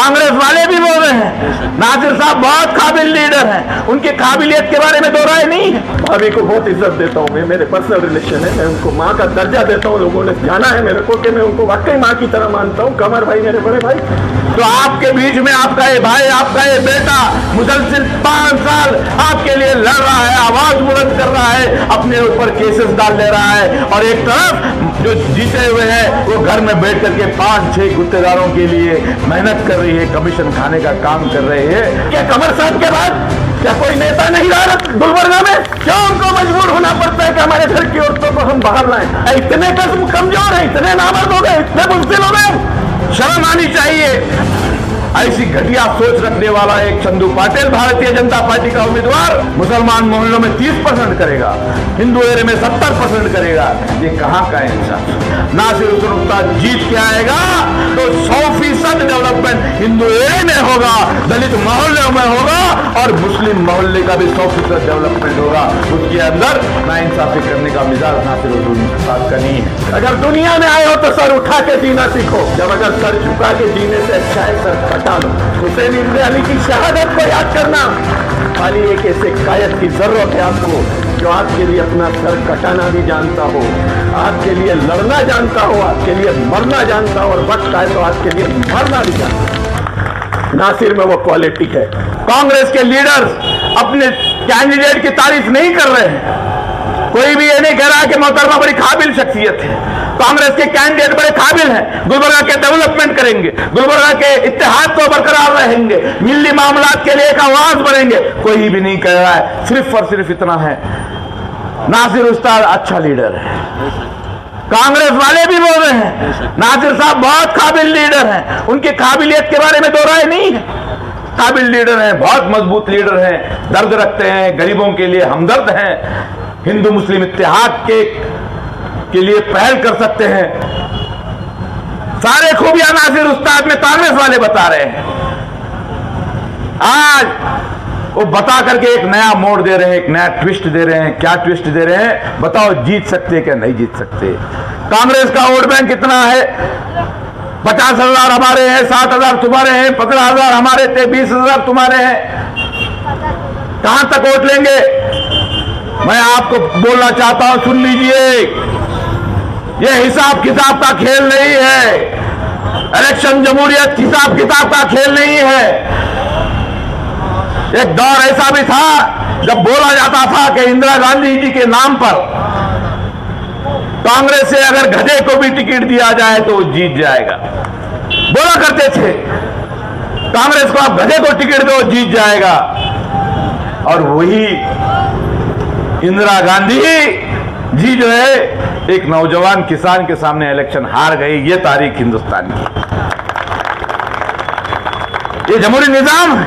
कांग्रेस वाले भी बोल रहे हैं नासिर साहब बहुत काबिल लीडर हैं, उनकी काबिलियत के बारे में दो राय नहीं है। भाभी को बहुत इज्जत देता हूँ मैं, मेरे पर्सनल रिलेशन है, मैं उनको माँ का दर्जा देता हूँ। लोगों ने जाना है मेरे को कि मैं उनको वाकई माँ की तरह मानता हूँ। कमर भाई मेरे बड़े भाई, तो आपके बीच में आपका ये भाई, आपका ये बेटा मुसलसल 5 साल आपके लिए लड़ रहा है, आवाज बुलंद कर रहा है, अपने ऊपर केसेस डाल ले रहा है, और एक तरफ जो जीते हुए हैं वो घर में बैठ करके 5-6 गुत्तेदारों के लिए मेहनत कर रही है, कमीशन खाने का काम कर रहे हैं। क्या कमर साहब के बाद क्या कोई नेता नहीं रहा गुलबर्गा में? क्यों उनको मजबूर होना पड़ता है कि हमारे घर की औरतों को हम बाहर लाएं? इतने कमजोर हैं, इतने नामर्द हो गए, इतने बुज़दिल हो गए, शर्म आनी चाहिए। ऐसी घटिया सोच रखने वाला एक चंदू पाटिल भारतीय जनता पार्टी का उम्मीदवार मुसलमान मोहल्लों में 30% करेगा, हिंदू एरिया में 70% करेगा, ये कहां का इंसान? नासिर हुसैन उस्ताद जीत के आएगा तो 100% डेवलपमेंट हिंदू एरिया में होगा, दलित मोहल्लों में होगा, और मुस्लिम मोहल्ले का भी 100% डेवलपमेंट होगा। उसके अंदर नाइंसाफी करने का मिजाज नासिर हुसैन उस्ताद का नहीं है। अगर दुनिया में आए हो तो सर उठा के जीना सीखो, जब अगर सर झुका के जीने से अच्छा है सर कटा लो। हुसैन इब्न अली की शहादत को याद करना, खाली एक ऐसे कायद की जरूरत है आपको जो आपके लिए अपना सर कटाना भी जानता हो, आपके लिए लड़ना जानता हो, आपके लिए मरना जानता हो, और वक्त आए तो आपके लिए मरना भी जानता हो। नासिर में वो क्वालिटी है। कांग्रेस के लीडर्स अपने कैंडिडेट की तारीफ नहीं कर रहे हैं, कोई भी ये नहीं कह रहा कि मोहतरमा बड़ी काबिल शख्सियत है, कांग्रेस के कैंडिडेट बड़े काबिल हैं, गुलबर्गा के डेवलपमेंट करेंगे, गुलबर्गा के इत्तेहाद को बरकरार रहेंगे, मिली मामलात के लिए एक आवाज बढ़ेंगे, कोई भी नहीं कह रहा है। सिर्फ और सिर्फ इतना है, नासिर उस्ताद अच्छा लीडर है। कांग्रेस वाले भी बोल रहे हैं नासिर साहब बहुत काबिल लीडर हैं, उनकी काबिलियत के बारे में दो राय नहीं है। काबिल लीडर हैं, बहुत मजबूत लीडर हैं, दर्द रखते हैं, गरीबों के लिए हमदर्द हैं, हिंदू मुस्लिम इत्तेहाद के लिए पहल कर सकते हैं। सारे खूबियां नासिर उस्ताद में कांग्रेस वाले बता रहे हैं। आज वो बता करके एक नया मोड़ दे रहे हैं, एक नया ट्विस्ट दे रहे हैं। क्या ट्विस्ट दे रहे हैं बताओ? जीत सकते क्या नहीं जीत सकते? कांग्रेस का वोट बैंक कितना है? 50,000 हमारे हैं, 7,000 तुम्हारे हैं, 15,000 हमारे थे, 20,000 तुम्हारे हैं। कहां तक वोट लेंगे? मैं आपको बोलना चाहता हूं, सुन लीजिए, यह हिसाब किताब का खेल नहीं है। इलेक्शन जमहूरियत हिसाब किताब का खेल नहीं है। एक दौर ऐसा भी था जब बोला जाता था कि इंदिरा गांधी जी के नाम पर कांग्रेस से अगर गधे को भी टिकट दिया जाए तो वो जीत जाएगा। बोला करते थे कांग्रेस को आप गधे को टिकट दो जीत जाएगा, और वही इंदिरा गांधी जी जो है एक नौजवान किसान के सामने इलेक्शन हार गई। ये तारीख हिंदुस्तान की, ये जमहूरी निजाम है।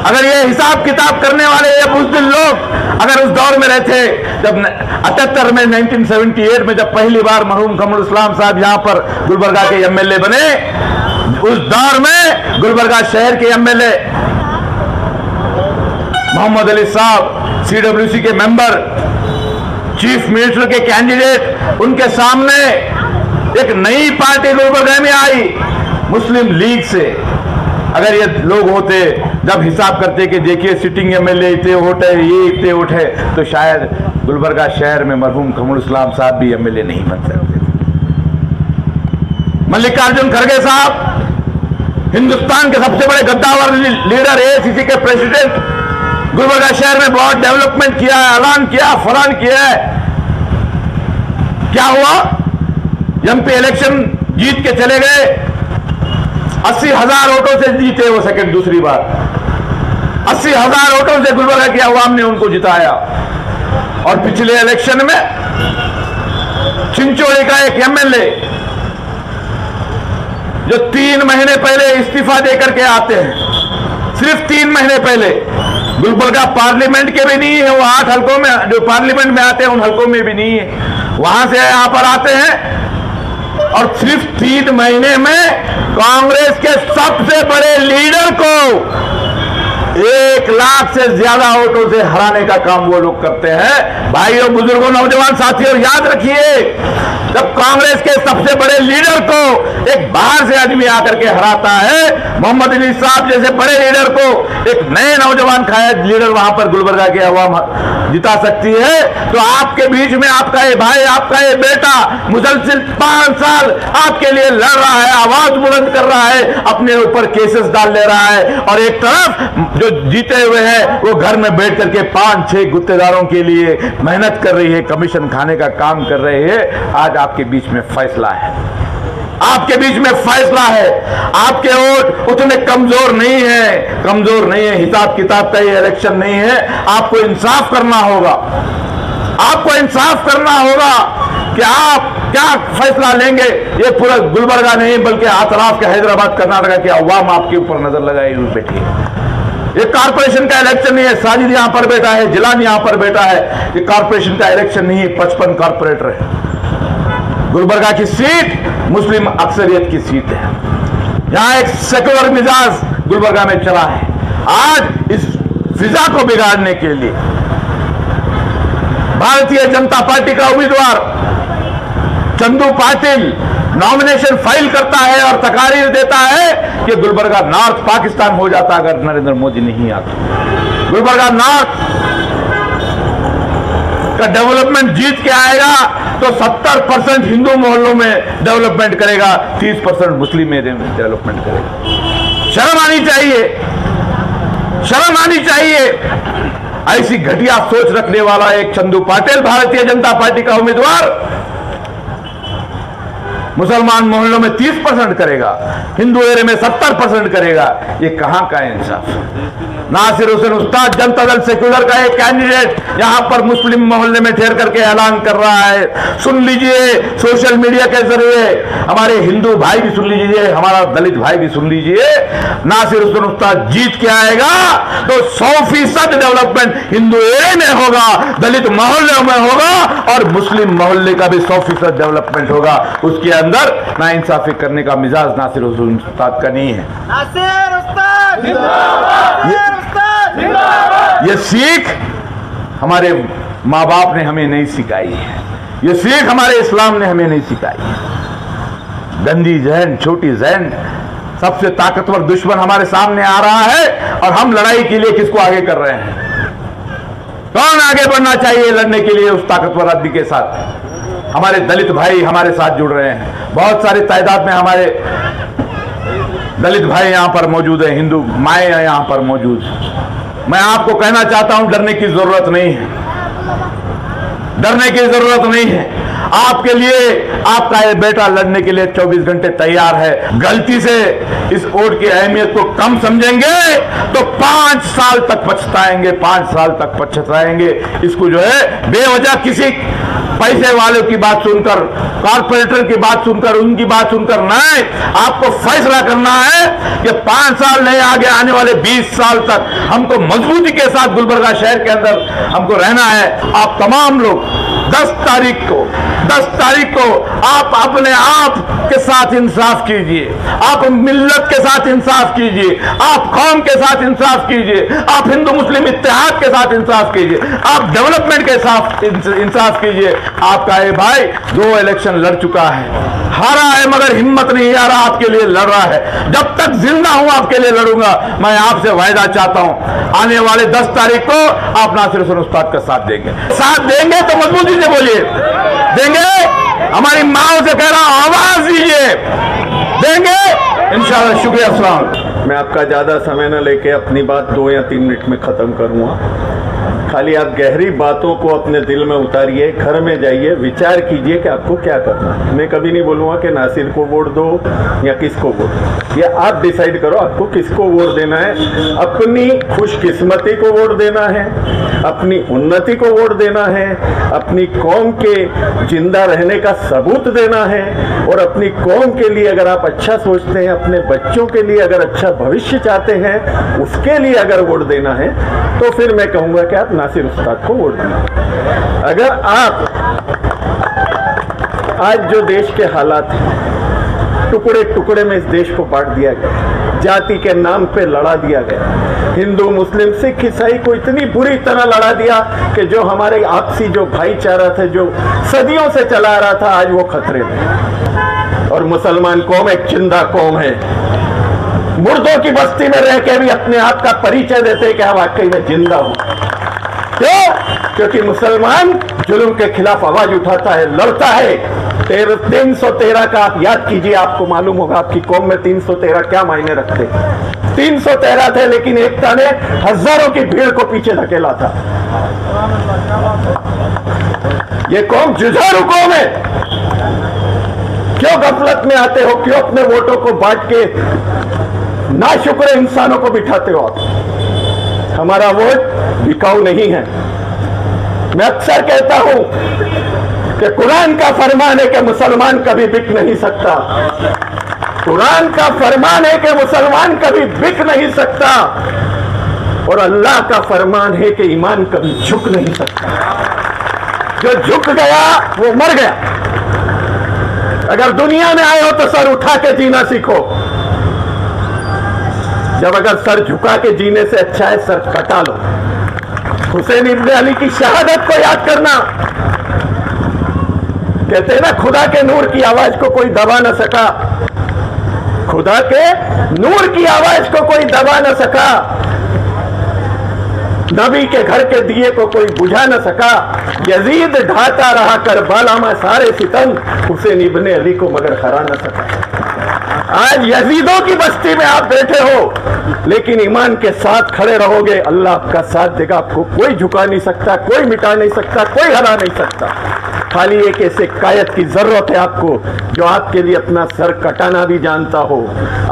अगर ये हिसाब किताब करने वाले ये बुज़दिल लोग अगर उस दौर में रहते, जब 78 में 1978 में जब पहली बार मरहूम कमरुल इस्लाम साहब यहां पर गुलबर्गा के एमएलए बने, उस दौर में गुलबर्गा शहर के एमएलए मोहम्मद अली साहब, CWC के मेंबर, चीफ मिनिस्टर के कैंडिडेट, उनके सामने एक नई पार्टी गुलबर्गा में आई मुस्लिम लीग से। अगर ये लोग होते जब हिसाब करते कि देखिए सिटिंग एमएलए इतने वोट है, ये इतने वोट है, तो शायद गुलबर्गा शहर में मरहूम कमरुल इस्लाम साहब भी एमएलए नहीं बन सकते थे। मल्लिकार्जुन खड़गे साहब हिंदुस्तान के सबसे बड़े गद्दावर लीडर, AICC के प्रेसिडेंट, गुलबर्गा शहर में बहुत डेवलपमेंट किया है, ऐलान किया, फलान किया है। क्या हुआ? एमपी इलेक्शन जीत के चले गए, 80,000 वोटों से जीते वो सेकंड, दूसरी बार 80,000 वोटों से गुलबर्गा की आवाम ने उनको जिताया। और पिछले इलेक्शन में चिंचोली का एक एमएलए जो 3 महीने पहले इस्तीफा देकर के आते हैं, सिर्फ 3 महीने पहले, गुलबर्गा पार्लियामेंट के भी नहीं है, वो 8 हलकों में जो पार्लियामेंट में आते हैं उन हलकों में भी नहीं है, वहां से यहां पर आते हैं, और सिर्फ 3 महीने में कांग्रेस के सबसे बड़े लीडर को 1 लाख से ज्यादा वोटों से हराने का काम वो लोग करते हैं। भाइयों, बुजुर्गों, नौजवान साथियों, याद रखिए, जब कांग्रेस के सबसे बड़े लीडर को एक बाहर से आदमी आकर के हराता है, मोहम्मद अली साहब जैसे बड़े लीडर को एक नए नौजवान कायद लीडर वहां पर गुलबर्गा की अवाम जिता सकती है, तो आपके बीच में आपका ये भाई, आपका ये बेटा मुसलसल 5 साल आपके लिए लड़ रहा है, आवाज बुलंद कर रहा है, अपने ऊपर केसेस डाल ले रहा है, और एक तरफ जो जीते हुए हैं वो घर में बैठ करके 5-6 गुत्तेदारों के लिए मेहनत कर रही है, कमीशन खाने का काम कर रहे हैं। आज आपके बीच में फैसला है, आपके बीच में फैसला है। आपके वोट उतने कमजोर नहीं है, कमजोर नहीं है। हिसाब किताब का ये इलेक्शन नहीं है। आपको इंसाफ करना होगा, आपको इंसाफ करना होगा कि आप क्या फैसला लेंगे। ये पूरा गुलबर्गा नहीं बल्कि अतराफ के हैदराबाद, कर्नाटका की अवाम आपके ऊपर नजर लगाई हुई बैठी है। ये कारपोरेशन का इलेक्शन नहीं है। साजिद यहां पर बैठा है, जिलानी यहां पर बैठा है। ये कारपोरेशन का इलेक्शन नहीं है। 55 कारपोरेटर है। गुलबर्गा की सीट मुस्लिम अक्सरियत की सीट है। यहां एक सेकुलर मिजाज गुलबर्गा में चला है। आज इस फिजा को बिगाड़ने के लिए भारतीय जनता पार्टी का उम्मीदवार चंदू पाटिल नॉमिनेशन फाइल करता है और तकारीर देता है कि गुलबर्गा नॉर्थ पाकिस्तान हो जाता अगर नरेंद्र मोदी नहीं आता। गुलबर्गा नॉर्थ का डेवलपमेंट जीत के आएगा तो 70% हिंदू मोहल्लों में डेवलपमेंट करेगा, 30% मुस्लिम एरिया में डेवलपमेंट करेगा। शर्म आनी चाहिए, शर्म आनी चाहिए। ऐसी घटिया सोच रखने वाला एक चंदू पाटिल भारतीय जनता पार्टी का उम्मीदवार मुसलमान मोहल्लों में 30% करेगा, हिंदू एरिया में 70% करेगा। ये कहां का इंसाफ। नासिर हुसैन उस्ताद जनता दल सेक्युलर का एक कैंडिडेट यहां पर मुस्लिम मोहल्ले में ठहर करके ऐलान कर रहा है। सुन लीजिए, सोशल मीडिया के जरिए हमारे हिंदू भाई भी सुन लीजिए, हमारा दलित भाई भी सुन लीजिए। नासिर हुसैन उस्ताद जीत के आएगा तो 100% डेवलपमेंट हिंदू एरिया में होगा, दलित मोहल्ले में होगा और मुस्लिम मोहल्ले का भी 100% डेवलपमेंट होगा। उसके अंदर नाइंसाफी करने का मिजाज नासिर हुसैन उस्ताद का नहीं है। नासिर उस्ताद जिंदाबाद, ये सीख हमारे माँ बाप ने हमें नहीं सिखाई है, ये सीख हमारे इस्लाम ने हमें नहीं सिखाई है। गंदी जहन, छोटी जहन, सबसे ताकतवर दुश्मन हमारे सामने आ रहा है और हम लड़ाई के लिए किसको आगे कर रहे हैं? कौन आगे बढ़ना चाहिए लड़ने के लिए उस ताकतवर आदमी के साथ? हमारे दलित भाई हमारे साथ जुड़ रहे हैं। बहुत सारी तादाद में हमारे दलित भाई यहां पर मौजूद है, हिंदू माए यहां पर मौजूद। मैं आपको कहना चाहता हूं, डरने की जरूरत नहीं है, डरने की जरूरत नहीं है। आपके लिए आपका ये बेटा लड़ने के लिए 24 घंटे तैयार है। गलती से इस वोट की अहमियत को कम समझेंगे तो 5 साल तक पछताएंगे, 5 साल तक पछताएंगे। इसको जो है बेवजह किसी पैसे वालों की बात सुनकर, कारपोरेटर की बात सुनकर, उनकी बात सुनकर नहीं, आपको फैसला करना है कि 5 साल नहीं, आगे आने वाले 20 साल तक हमको मजबूती के साथ गुलबर्गा शहर के अंदर हमको रहना है। आप तमाम लोग 10 तारीख को आप अपने आप के साथ इंसाफ कीजिए, आप मिल्लत के साथ इंसाफ कीजिए, आप कौम के साथ इंसाफ कीजिए, आप हिंदू मुस्लिम इत्तेहाद के साथ इंसाफ कीजिए, आप डेवलपमेंट के साथ इंसाफ कीजिए। आपका ये भाई 2 इलेक्शन लड़ चुका है, हारा है मगर हिम्मत नहीं आ रहा, आपके लिए लड़ रहा है। जब तक जिंदा हूं आपके लिए लड़ूंगा। मैं आपसे वायदा चाहता हूं, आने वाले 10 तारीख को आप नासिर हुसैन उस्ताद का साथ देंगे। साथ देंगे तो मजबूती से बोलिए, देंगे। हमारी माओ से कह रहा हूं, आवाज दीजिए, देंगे इंशाअल्लाह। शुक्रिया। अस्सलाम। मैं आपका ज्यादा समय न लेके अपनी बात 2 या 3 मिनट में खत्म करूंगा। खाली आप गहरी बातों को अपने दिल में उतारिए, घर में जाइए, विचार कीजिए कि आपको क्या करना है। मैं कभी नहीं बोलूँगा कि नासिर को वोट दो या किसको वोट, ये आप डिसाइड करो आपको किसको वोट देना है। अपनी खुशकिस्मती को वोट देना है, अपनी उन्नति को वोट देना है, अपनी कौम के जिंदा रहने का सबूत देना है, और अपनी कौम के लिए अगर आप अच्छा सोचते हैं, अपने बच्चों के लिए अगर अच्छा भविष्य चाहते हैं, उसके लिए अगर वोट देना है तो फिर मैं कहूँगा कि आप नासिर उस्ताद को वोट दें। अगर आप आज जो देश के हालात हैं, टुकड़े टुकड़े में इस देश को बांट दिया गया, जाति के नाम पे लड़ा दिया गया। हिंदू मुस्लिम सिख ईसाई को इतनी बुरी तरह लड़ा दिया कि जो हमारे आपसी जो भाईचारा थे, जो सदियों से चला रहा था, आज वो खतरे में। और मुसलमान कौम एक जिंदा कौम है, मुर्दों की बस्ती में रह के भी अपने आप का परिचय देते कि वाकई में जिंदा हूं। क्यों? क्योंकि मुसलमान जुल्म के खिलाफ आवाज उठाता है, लड़ता है। 313 का आप याद कीजिए, आपको मालूम होगा आपकी कौम में 313 क्या मायने रखते। 313 थे, लेकिन एकता ने हजारों की भीड़ को पीछे धकेला था। ये कौम जुझारू कौम है। क्यों गफलत में आते हो? क्यों अपने वोटों को बांट के नाशुक्र इंसानों को बिठाते हो आप? हमारा वोट बिकाऊ नहीं है। मैं अक्सर कहता हूं कि कुरान का फरमान है कि मुसलमान कभी बिक नहीं सकता। कुरान का फरमान है कि मुसलमान कभी बिक नहीं सकता, और अल्लाह का फरमान है कि ईमान कभी झुक नहीं सकता। जो झुक गया वो मर गया। अगर दुनिया में आए हो तो सर उठा के जीना सीखो। जब अगर सर झुका के जीने से अच्छा है सर कटा लो। हुसैन इब्ने अली की शहादत को याद करना। कहते हैं ना, खुदा के नूर की आवाज को कोई दबा न सका, खुदा के नूर की आवाज को कोई दबा न सका, नबी के घर के दिए को कोई बुझा न सका। यजीद ढाता रहा करबला में सारे सितम, हुसैन इब्ने अली को मगर हरा न सका। आज यजीदों की बस्ती में आप बैठे हो, लेकिन ईमान के साथ खड़े रहोगे, अल्लाह आपका साथ देगा। आपको कोई झुका नहीं सकता, कोई मिटा नहीं सकता, कोई हरा नहीं सकता। खाली एक ऐसे कायद की जरूरत है आपको, जो आपके लिए अपना सर कटाना भी जानता हो,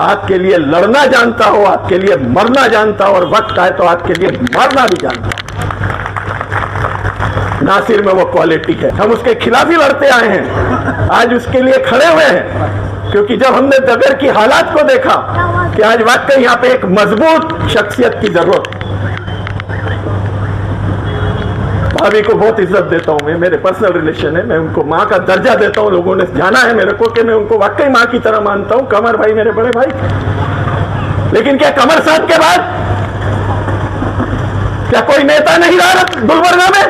आपके लिए लड़ना जानता हो, आपके लिए मरना जानता हो, और वक्त आए तो आपके लिए मरना भी जानता हो। नासिर में वो क्वालिटी है। हम उसके खिलाफ ही लड़ते आए हैं, आज उसके लिए खड़े हुए हैं। क्योंकि जब हमने दगर की हालात को देखा कि आज वाकई यहाँ पे एक मजबूत शख्सियत की जरूरत है। भाभी को बहुत इज्जत देता हूँ मैं, मेरे पर्सनल रिलेशन है, मैं उनको माँ का दर्जा देता हूँ। लोगों ने जाना है मेरे को कि मैं उनको वाकई माँ की तरह मानता हूँ। कमर भाई मेरे बड़े भाई। लेकिन क्या कमर साहब के बाद क्या कोई नेता नहीं रहा गुलबर्गा में?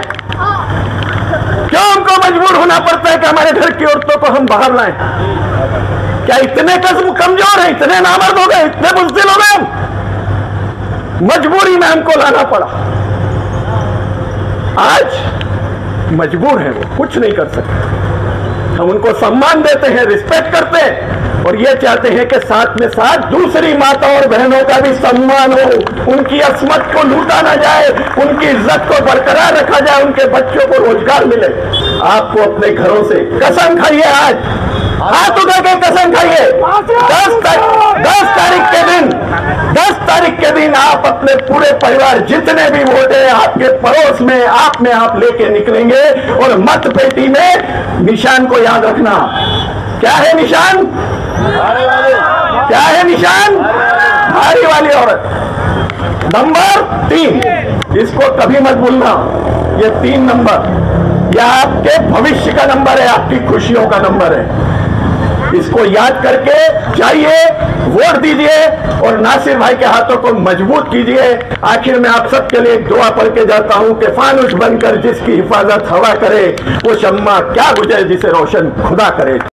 क्यों हमको मजबूर होना पड़ता है कि हमारे घर की औरतों को हम बाहर लाएं? क्या इतने कस्म कमजोर है, इतने नामर्द हो गए, इतने बुज़दिल हो गए हम? मजबूरी में हमको लाना पड़ा। आज मजबूर है, वो कुछ नहीं कर सकते। हम उनको सम्मान देते हैं, रिस्पेक्ट करते हैं, और ये चाहते हैं कि साथ में साथ दूसरी माता और बहनों का भी सम्मान हो, उनकी अस्मत को लूटा ना जाए, उनकी इज्जत को बरकरार रखा जाए, उनके बच्चों को रोजगार मिले। आपको अपने घरों से कसम खाइए, आज हाथ उठा के कसम खाइए, 10 तारीख के दिन आप अपने पूरे परिवार जितने भी वोट है आपके पड़ोस में आप लेके निकलेंगे, और मत पेटी में निशान को याद रखना। क्या है निशान? क्या है निशान? भारी वाली औरत। नंबर 3, इसको कभी मत भूलना। ये 3 नंबर, यह आपके भविष्य का नंबर है, आपकी खुशियों का नंबर है। इसको याद करके जाइए, वोट दीजिए, और नासिर भाई के हाथों को मजबूत कीजिए। आखिर में आप सबके लिए एक दुआ पढ़ के जाता हूं कि फानुश बनकर जिसकी हिफाजत हवा करे, वो शम्मा क्या बुझे जिसे रोशन खुदा करे।